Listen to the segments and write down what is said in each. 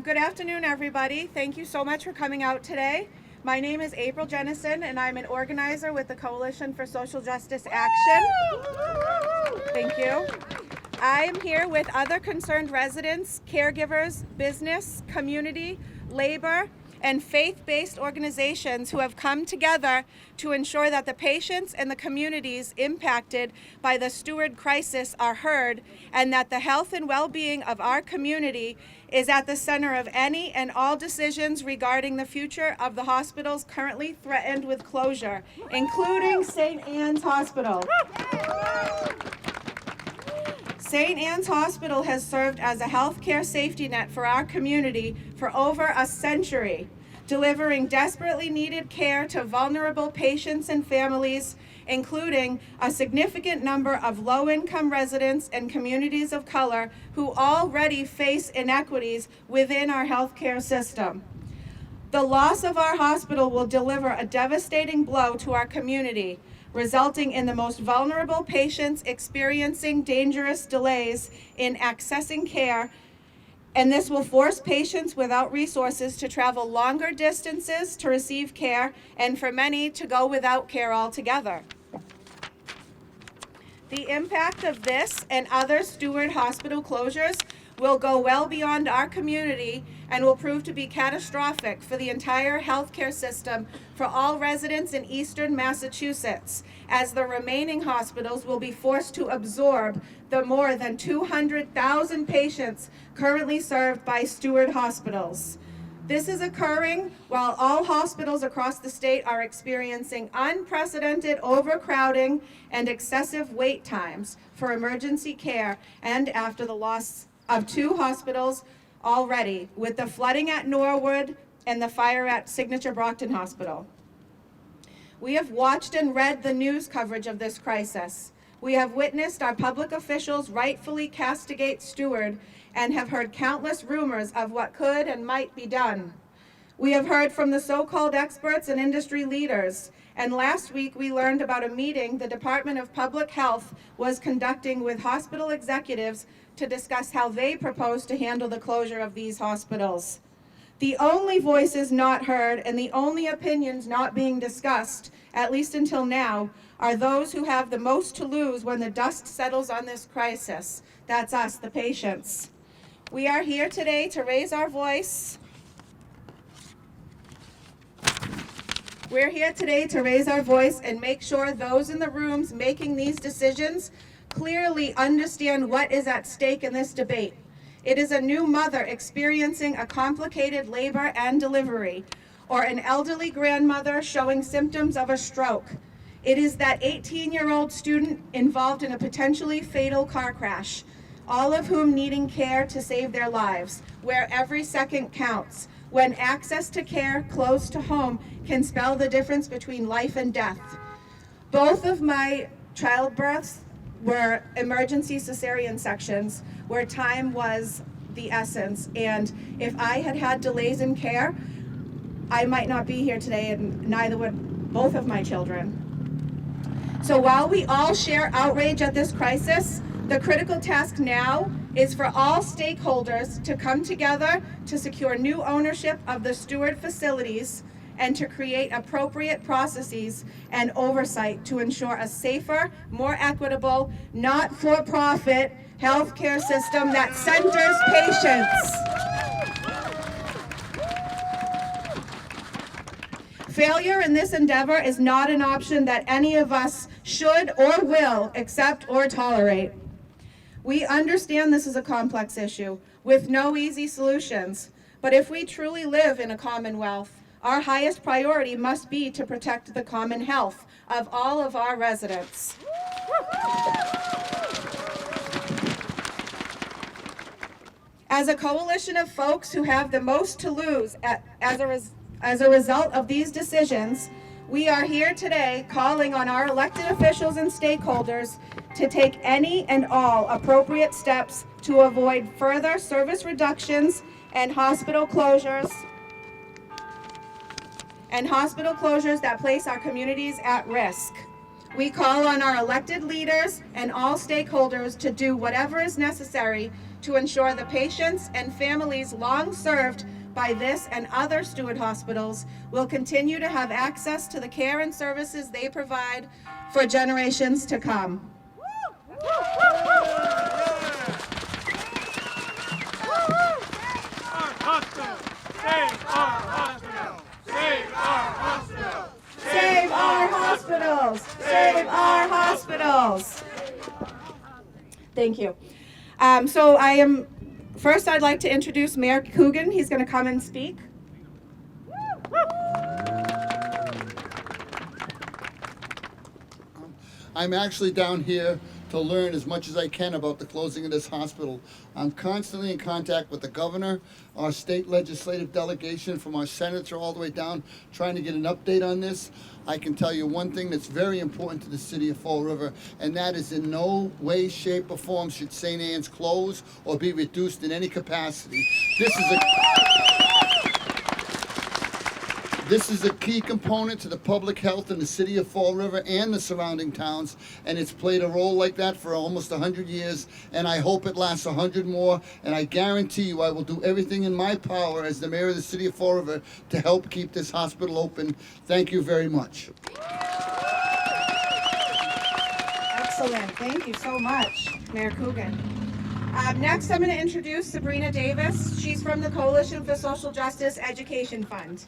good afternoon, everybody. Thank you so much for coming out today. My name is April Jennison, and I'm an organizer with the Coalition for Social Justice Action. Thank you. I am here with other concerned residents, caregivers, business, community, labor, and faith-based organizations who have come together to ensure that the patients and the communities impacted by the Steward crisis are heard, and that the health and well-being of our community is at the center of any and all decisions regarding the future of the hospitals currently threatened with closure, including St. Anne's Hospital. St. Anne's Hospital has served as a healthcare safety net for our community for over a century, delivering desperately needed care to vulnerable patients and families, including a significant number of low-income residents and communities of color who already face inequities within our healthcare system. The loss of our hospital will deliver a devastating blow to our community, resulting in the most vulnerable patients experiencing dangerous delays in accessing care, and this will force patients without resources to travel longer distances to receive care, and for many to go without care altogether. The impact of this and other Steward Hospital closures will go well beyond our community and will prove to be catastrophic for the entire healthcare system for all residents in eastern Massachusetts, as the remaining hospitals will be forced to absorb the more than 200,000 patients currently served by Steward hospitals. This is occurring while all hospitals across the state are experiencing unprecedented overcrowding and excessive wait times for emergency care, and after the loss of 2 hospitals already, with the flooding at Norwood and the fire at Signature Brockton Hospital. We have watched and read the news coverage of this crisis. We have witnessed our public officials rightfully castigate Steward and have heard countless rumors of what could and might be done. We have heard from the so-called experts and industry leaders, and last week we learned about a meeting the Department of Public Health was conducting with hospital executives to discuss how they propose to handle the closure of these hospitals. The only voices not heard and the only opinions not being discussed, at least until now, are those who have the most to lose when the dust settles on this crisis. That's us, the patients. We are here today to raise our voice. We're here today to raise our voice and make sure those in the rooms making these decisions clearly understand what is at stake in this debate. It is a new mother experiencing a complicated labor and delivery, or an elderly grandmother showing symptoms of a stroke. It is that 18-year-old student involved in a potentially fatal car crash, all of whom needing care to save their lives, where every second counts, when access to care close to home can spell the difference between life and death. Both of my childbirths were emergency cesarean sections where time was the essence, and if I had had delays in care, I might not be here today, and neither would both of my children. So while we all share outrage at this crisis, the critical task now is for all stakeholders to come together to secure new ownership of the Steward facilities and to create appropriate processes and oversight to ensure a safer, more equitable, not-for-profit healthcare system that centers patients. Failure in this endeavor is not an option that any of us should or will accept or tolerate. We understand this is a complex issue with no easy solutions, but if we truly live in a commonwealth, our highest priority must be to protect the common health of all of our residents. As a coalition of folks who have the most to lose as a result of these decisions, we are here today calling on our elected officials and stakeholders to take any and all appropriate steps to avoid further service reductions and hospital closures that place our communities at risk. We call on our elected leaders and all stakeholders to do whatever is necessary to ensure the patients and families long served by this and other Stewart hospitals will continue to have access to the care and services they provide for generations to come. Save our hospitals! Save our hospitals! Thank you. First I'd like to introduce Mayor Coogan. He's going to come and speak. I'm actually down here to learn as much as I can about the closing of this hospital. I'm constantly in contact with the governor, our state legislative delegation, from our senator all the way down, trying to get an update on this. I can tell you one thing that's very important to the city of Fall River, and that is in no way, shape, or form should St. Anne's close or be reduced in any capacity. This is a key component to the public health in the city of Fall River and the surrounding towns, and it's played a role like that for almost 100 years, and I hope it lasts 100 more, and I guarantee you I will do everything in my power as the mayor of the city of Fall River to help keep this hospital open. Thank you very much. Excellent. Thank you so much, Mayor Coogan. Next, I'm going to introduce Sabrina Davis. She's from the Coalition for Social Justice Education Fund.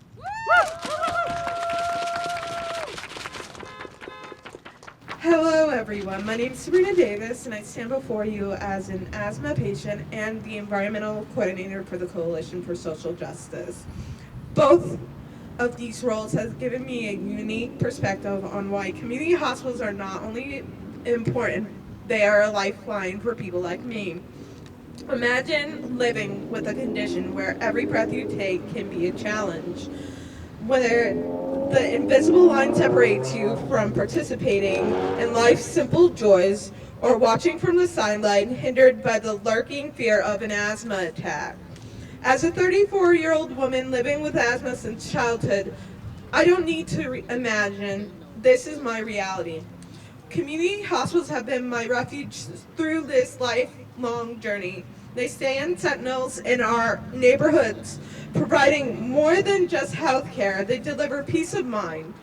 Hello everyone, my name is Sabrina Davis and I stand before you as an asthma patient and the environmental coordinator for the Coalition for Social Justice. Both of these roles have given me a unique perspective on why community hospitals are not only important, they are a lifeline for people like me. Imagine living with a condition where every breath you take can be a challenge, where the invisible line separates you from participating in life's simple joys or watching from the sideline, hindered by the lurking fear of an asthma attack. As a 34-year-old woman living with asthma since childhood, I don't need to imagine. This is my reality. Community hospitals have been my refuge through this lifelong journey. They stand sentinels in our neighborhoods, providing more than just health care. They deliver peace of mind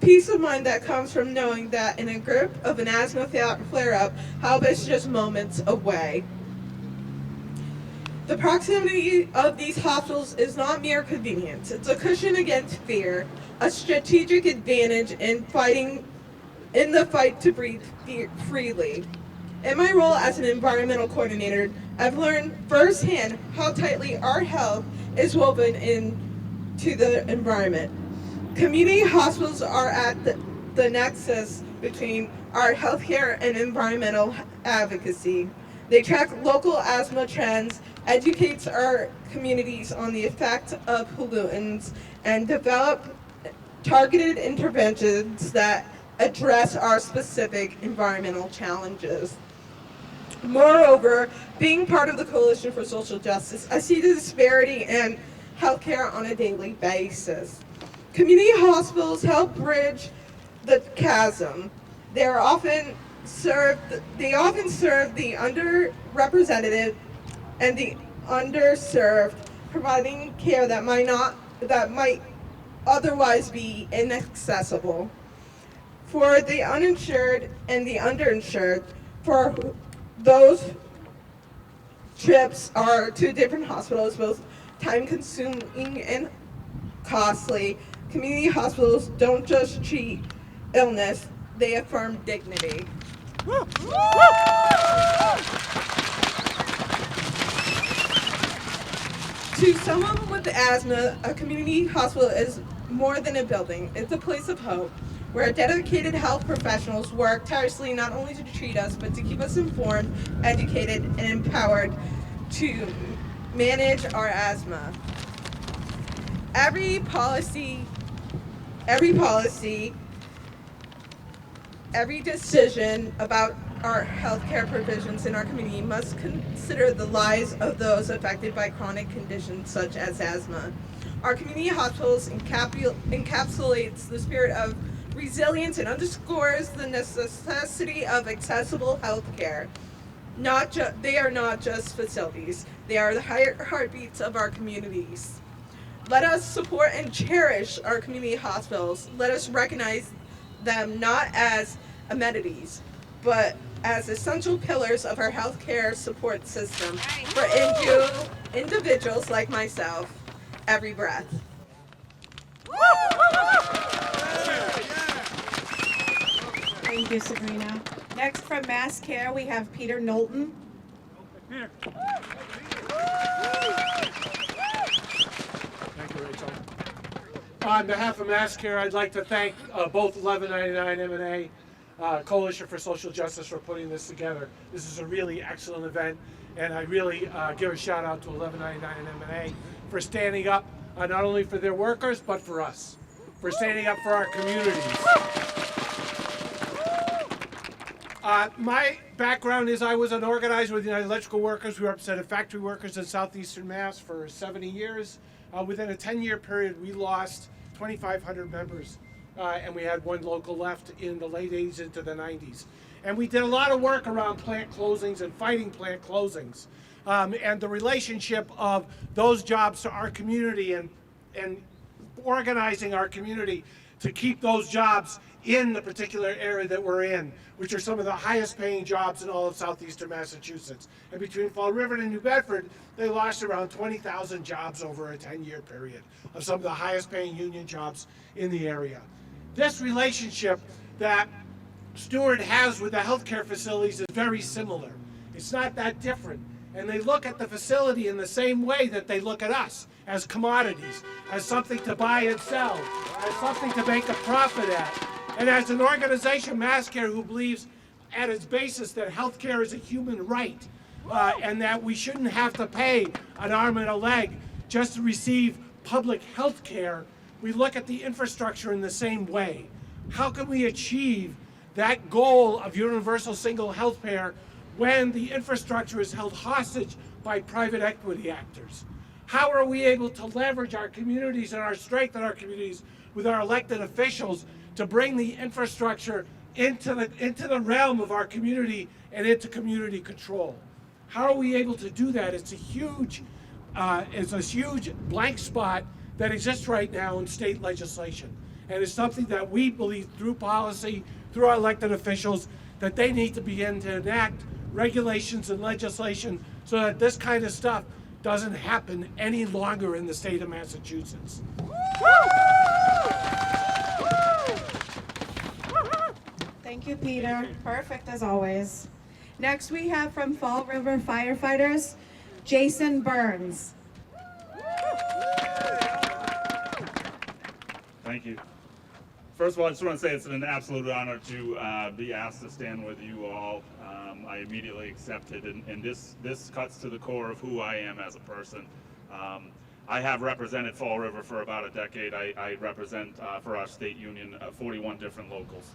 that comes from knowing that in a grip of an asthma flare-up, help is just moments away. The proximity of these hospitals is not mere convenience. It's a cushion against fear, a strategic advantage in the fight to breathe freely. In my role as an environmental coordinator, I've learned firsthand how tightly our health is woven into the environment. Community hospitals are at the nexus between our healthcare and environmental advocacy. They track local asthma trends, educates our communities on the effects of pollutants, and develop targeted interventions that address our specific environmental challenges. Moreover, being part of the Coalition for Social Justice, I see the disparity in healthcare on a daily basis. Community hospitals help bridge the chasm. They often serve the underrepresented and the underserved, providing care that might otherwise be inaccessible. For the uninsured and the underinsured, for those trips are to different hospitals, both time-consuming and costly. Community hospitals don't just treat illness, they affirm dignity. To someone with asthma, a community hospital is more than a building. It's a place of hope, where dedicated health professionals work tirelessly not only to treat us, but to keep us informed, educated, and empowered to manage our asthma. Every decision about our healthcare provisions in our community must consider the lives of those affected by chronic conditions such as asthma. Our community hospitals encapsulates the spirit of resilience, and underscores the necessity of accessible health care. They are not just facilities, they are the heartbeats of our communities. Let us support and cherish our community hospitals. Let us recognize them not as amenities, but as essential pillars of our healthcare support system for individuals like myself, every breath. Thank you, Sabrina. Next from Mass Care, we have Peter Knowlton. Thank you, Rachel. On behalf of Mass Care, I'd like to thank both 1199 M&A, Coalition for Social Justice, for putting this together. This is a really excellent event, and I really give a shout out to 1199 M&A for standing up not only for their workers, but for us, for standing up for our communities. My background is I was an organizer with United Electrical Workers. We represented factory workers in southeastern Mass for 70 years. Within a 10-year period, we lost 2,500 members, and we had one local left in the late 80s into the 90s. And we did a lot of work around plant closings and fighting plant closings, and the relationship of those jobs to our community and organizing our community to keep those jobs in the particular area that we're in, which are some of the highest paying jobs in all of southeastern Massachusetts. And between Fall River and New Bedford, they lost around 20,000 jobs over a 10-year period of some of the highest paying union jobs in the area. This relationship that Stewart has with the healthcare facilities is very similar. It's not that different. And they look at the facility in the same way that they look at us, as commodities, as something to buy and sell, as something to make a profit at. And as an organization, Mass Care, who believes at its basis that healthcare is a human right, and that we shouldn't have to pay an arm and a leg just to receive public health care, we look at the infrastructure in the same way. How can we achieve that goal of universal single health care when the infrastructure is held hostage by private equity actors? How are we able to leverage our communities and our strength in our communities with our elected officials to bring the infrastructure into the realm of our community and into community control? How are we able to do that? It's a huge blank spot that exists right now in state legislation. And it's something that we believe through policy, through our elected officials, that they need to begin to enact regulations and legislation so that this kind of stuff doesn't happen any longer in the state of Massachusetts. Thank you, Peter. Perfect as always. Next we have from Fall River Firefighters, Jason Burns. Thank you. First of all, I just want to say it's an absolute honor to be asked to stand with you all. I immediately accepted, and this cuts to the core of who I am as a person. I have represented Fall River for about a decade. I represent for our state union 41 different locals.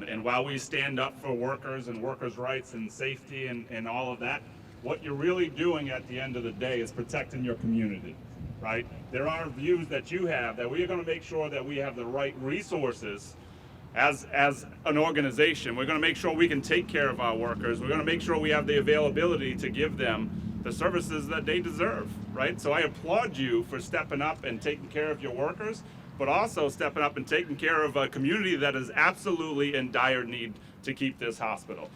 And while we stand up for workers and workers' rights and safety and all of that, what you're really doing at the end of the day is protecting your community, right? There are views that you have that we are going to make sure that we have the right resources as an organization. We're going to make sure we can take care of our workers. We're going to make sure we have the availability to give them the services that they deserve, right? So I applaud you for stepping up and taking care of your workers, but also stepping up and taking care of a community that is absolutely in dire need to keep this hospital.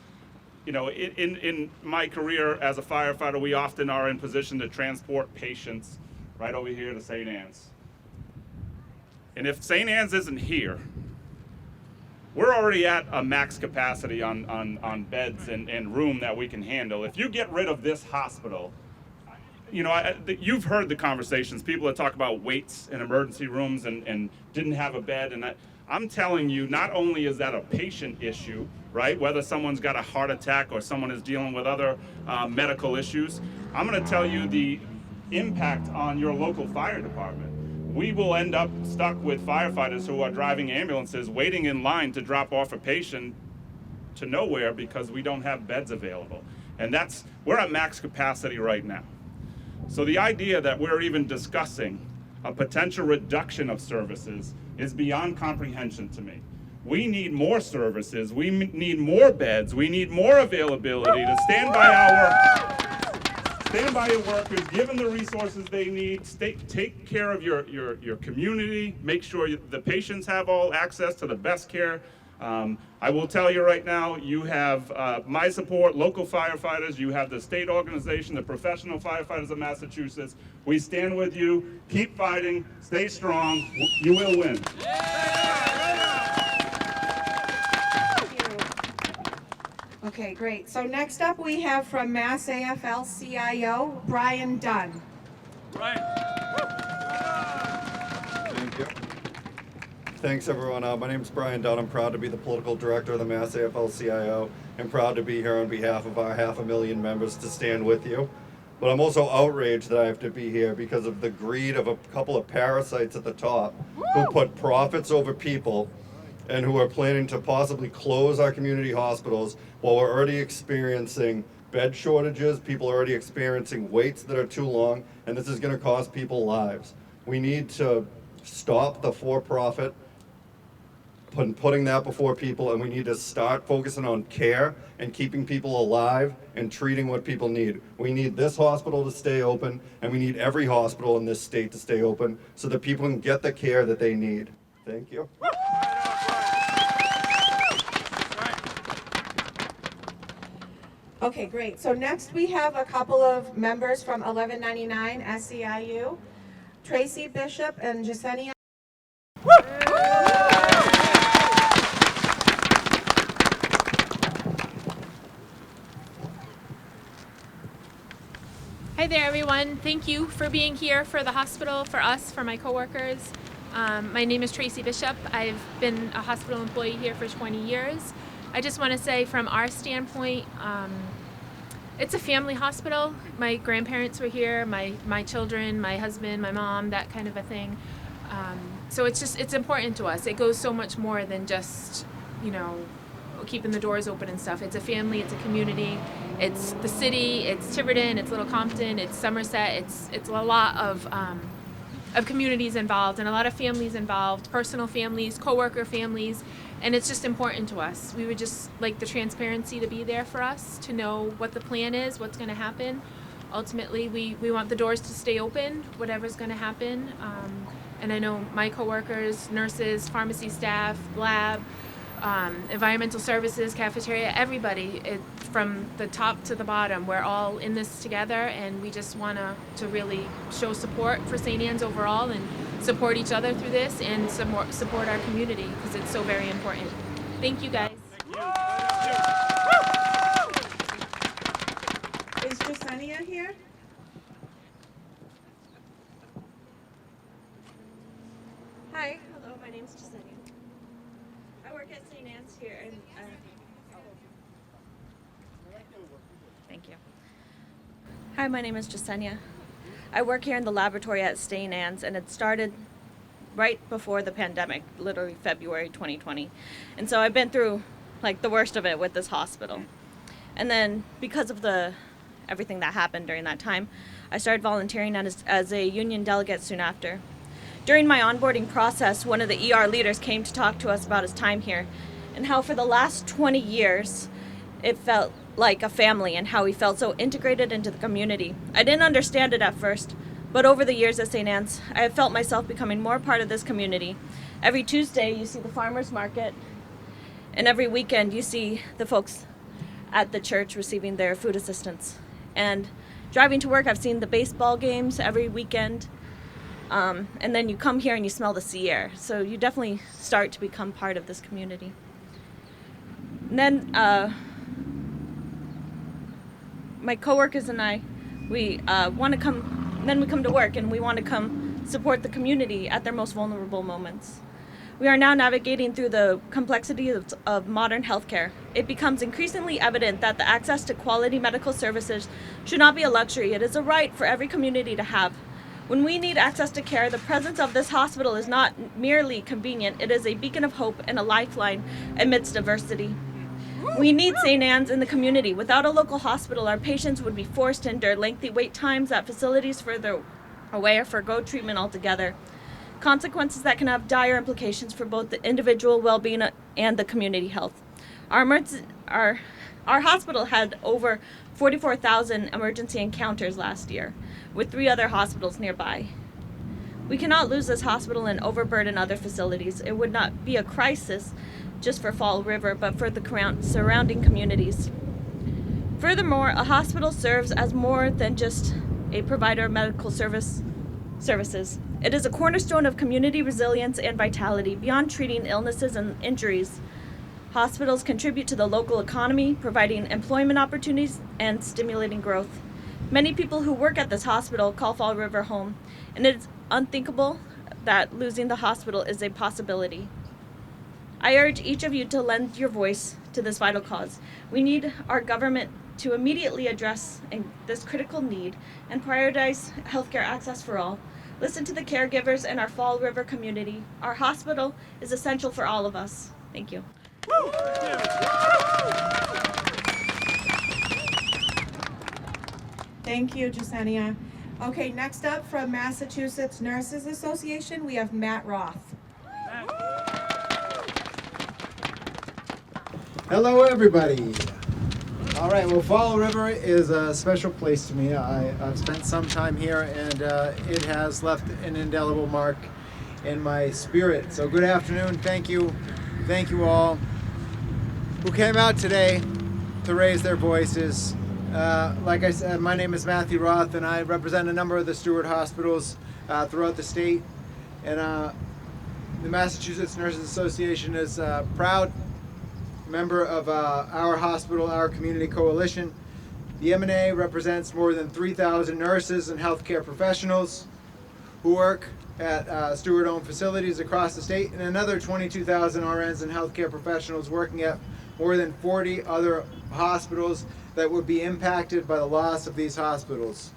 You know, in my career as a firefighter, we often are in position to transport patients right over here to St. Anne's. And if St. Anne's isn't here, we're already at a max capacity on beds and room that we can handle. If you get rid of this hospital, you know, you've heard the conversations. People that talk about waits in emergency rooms and didn't have a bed. And I'm telling you, not only is that a patient issue, right? Whether someone's got a heart attack or someone is dealing with other medical issues, I'm going to tell you the impact on your local fire department. We will end up stuck with firefighters who are driving ambulances, waiting in line to drop off a patient to nowhere because we don't have beds available. And we're at max capacity right now. So the idea that we're even discussing a potential reduction of services is beyond comprehension to me. We need more services. We need more beds. We need more availability to stand by your workers, give them the resources they need, take care of your community, make sure the patients have all access to the best care. I will tell you right now, you have my support, local firefighters, you have the state organization, the Professional Firefighters of Massachusetts. We stand with you. Keep fighting. Stay strong. You will win. Okay, great. So next up we have from Mass AFL-CIO, Brian Dunn. Thank you. Thanks, everyone. My name is Brian Dunn. I'm proud to be the political director of the Mass AFL-CIO and proud to be here on behalf of our 500,000 members to stand with you. But I'm also outraged that I have to be here because of the greed of a couple of parasites at the top who put profits over people and who are planning to possibly close our community hospitals while we're already experiencing bed shortages, people are already experiencing waits that are too long, and this is going to cost people lives. We need to stop the for-profit, putting that before people, and we need to start focusing on care and keeping people alive and treating what people need. We need this hospital to stay open, and we need every hospital in this state to stay open so that people can get the care that they need. Thank you. Okay, great. So next we have a couple of members from 1199 SEIU, Tracy Bishop and Jasenia. Hi there, everyone. Thank you for being here for the hospital, for us, for my coworkers. My name is Tracy Bishop. I've been a hospital employee here for 20 years. I just want to say from our standpoint, it's a family hospital. My grandparents were here, my children, my husband, my mom, that kind of a thing. So it's important to us. It goes so much more than just, keeping the doors open and stuff. It's a family, it's a community, it's the city, it's Tiverton, it's Little Compton, it's Somerset, it's a lot of communities involved and a lot of families involved, personal families, coworker families, and it's just important to us. We would just like the transparency to be there for us, to know what the plan is, what's going to happen. Ultimately, we want the doors to stay open, whatever's going to happen. And I know my coworkers, nurses, pharmacy staff, lab, environmental services, cafeteria, everybody, from the top to the bottom, we're all in this together, and we just want to really show support for St. Anne's overall and support each other through this and support our community because it's so very important. Thank you, guys. Is Jasenia here? Hi, hello, my name's Jasenia. I work at St. Anne's here, and thank you. Hi, my name is Jasenia. I work here in the laboratory at St. Anne's, and it started right before the pandemic, literally February 2020. And so I've been through the worst of it with this hospital. And then because of everything that happened during that time, I started volunteering as a union delegate soon after. During my onboarding process, one of the ER leaders came to talk to us about his time here and how for the last 20 years it felt like a family and how he felt so integrated into the community. I didn't understand it at first, but over the years at St. Anne's, I have felt myself becoming more part of this community. Every Tuesday you see the farmers market, and every weekend you see the folks at the church receiving their food assistance. And driving to work, I've seen the baseball games every weekend. And then you come here and you smell the sea air. So you definitely start to become part of this community. And then my coworkers and I, we want to come, then we come to work and we want to come support the community at their most vulnerable moments. We are now navigating through the complexities of modern healthcare. It becomes increasingly evident that the access to quality medical services should not be a luxury. It is a right for every community to have. When we need access to care, the presence of this hospital is not merely convenient, it is a beacon of hope and a lifeline amidst adversity. We need St. Anne's in the community. Without a local hospital, our patients would be forced to endure lengthy wait times at facilities further away or forgo treatment altogether. consequences that can have dire implications for both the individual well-being and the community health. Our hospital had over 44,000 emergency encounters last year, with 3 other hospitals nearby. We cannot lose this hospital and overburden other facilities. It would not be a crisis just for Fall River, but for the surrounding communities. Furthermore, a hospital serves as more than just a provider of medical services. It is a cornerstone of community resilience and vitality. Beyond treating illnesses and injuries, hospitals contribute to the local economy, providing employment opportunities and stimulating growth. Many people who work at this hospital call Fall River home, and it is unthinkable that losing the hospital is a possibility. I urge each of you to lend your voice to this vital cause. We need our government to immediately address this critical need and prioritize healthcare access for all. Listen to the caregivers in our Fall River community. Our hospital is essential for all of us. Thank you. Thank you, Jasenia. Okay, next up from Massachusetts Nurses Association, we have Matt Roth. Hello, everybody. All right, well, Fall River is a special place to me. I've spent some time here, and it has left an indelible mark in my spirit. So good afternoon. Thank you all who came out today to raise their voices. Like I said, my name is Matthew Roth, and I represent a number of the Steward hospitals throughout the state. And the Massachusetts Nurses Association is proud member of our hospital, our community coalition. The M&A represents more than 3,000 nurses and healthcare professionals who work at Steward-owned facilities across the state, and another 22,000 RNs and healthcare professionals working at more than 40 other hospitals that would be impacted by the loss of these hospitals.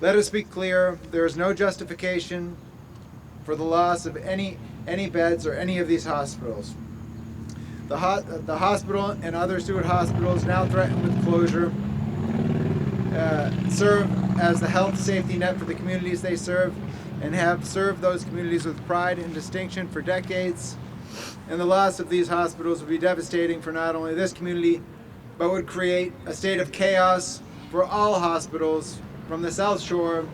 Let us be clear, there is no justification for the loss of any beds or any of these hospitals. The hospital and other Steward hospitals, now threatened with closure, serve as the health safety net for the communities they serve and have served those communities with pride and distinction for decades. And the loss of these hospitals would be devastating for not only this community, but would create a state of chaos for all hospitals from the South Shore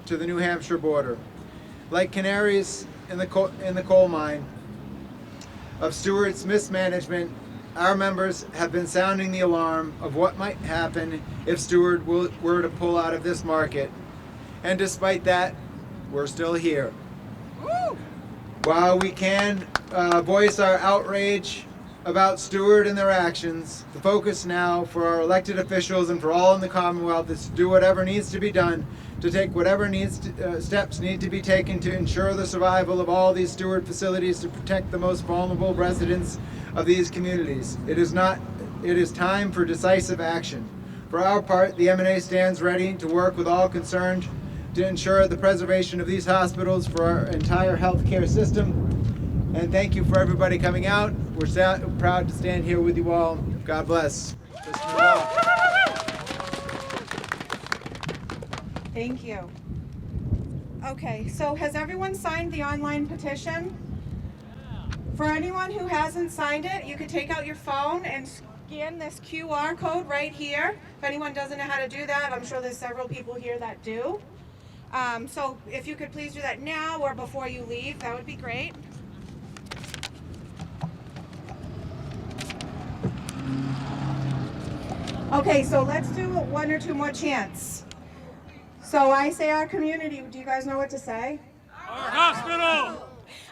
to the New Hampshire border. Like canaries in the coal mine of Steward's mismanagement, our members have been sounding the alarm of what might happen if Steward were to pull out of this market. And despite that, we're still here. While we can voice our outrage about Steward and their actions, the focus now for our elected officials and for all in the Commonwealth is to do whatever needs to be done, to take whatever steps need to be taken to ensure the survival of all these Steward facilities to protect the most vulnerable residents of these communities. It is time for decisive action. For our part, the M&A stands ready to work with all concerned to ensure the preservation of these hospitals for our entire healthcare system. And thank you for everybody coming out. We're proud to stand here with you all. God bless. Thank you. Okay, so has everyone signed the online petition? For anyone who hasn't signed it, you could take out your phone and scan this QR code right here. If anyone doesn't know how to do that, I'm sure there's several people here that do. So if you could please do that now or before you leave, that would be great. Okay, so let's do one or two more chants. So I say our community. Do you guys know what to say? Our hospital!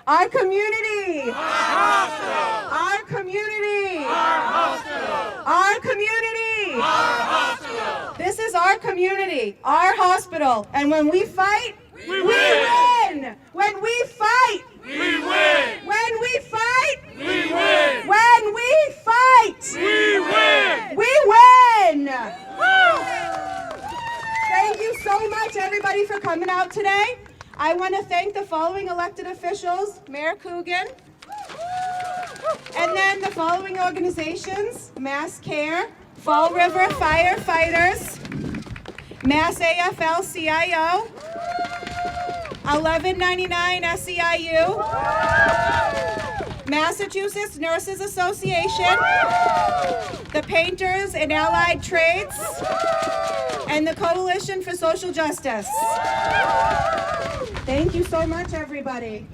Our community! Our hospital! Our community! Our hospital! Our community! Our hospital! This is our community, our hospital. And when we fight, we win! When we fight, we win! when we fight, We win! when we fight, We win! we win! Thank you so much, everybody, for coming out today. I want to thank the following elected officials: Mayor Coogan, and then the following organizations: Mass Care, Fall River Firefighters, Mass AFL-CIO, 1199 SEIU, Massachusetts Nurses Association, the Painters and Allied Trades, and the Coalition for Social Justice. Thank you so much, everybody.